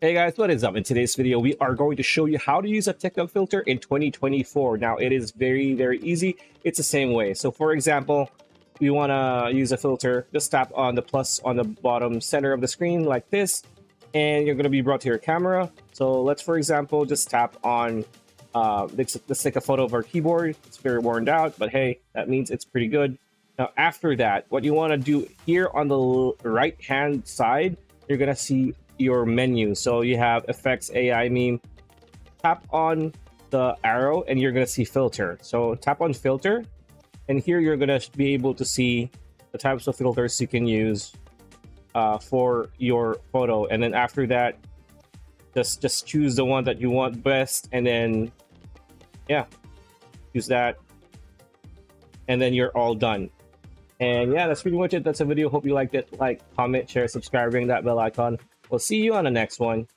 Hey guys, what is up? In today's video, we are going to show you how to use a TikTok filter in 2024. Now, it is very easy. It's the same way. So for example, we want to use a filter. Just tap on the plus on the bottom center of the screen like this, and you're going to be brought to your camera. So let's, for example, just tap on, let's take a photo of our keyboard. It's very worn out, but hey, that means it's pretty good. Now, after that, what you want to do here on the right-hand side, you're going to see your menu. So you have effects, AI, meme. Tap on the arrow and you're going to see filter. So tap on filter, and here you're going to be able to see the types of filters you can use for your photo. And then after that, just choose the one that you want best, and then yeah, use that, and then you're all done. And yeah, that's pretty much it. That's a video. Hope you liked it. Like, comment, share, subscribe, ring that bell icon. We'll see you on the next one.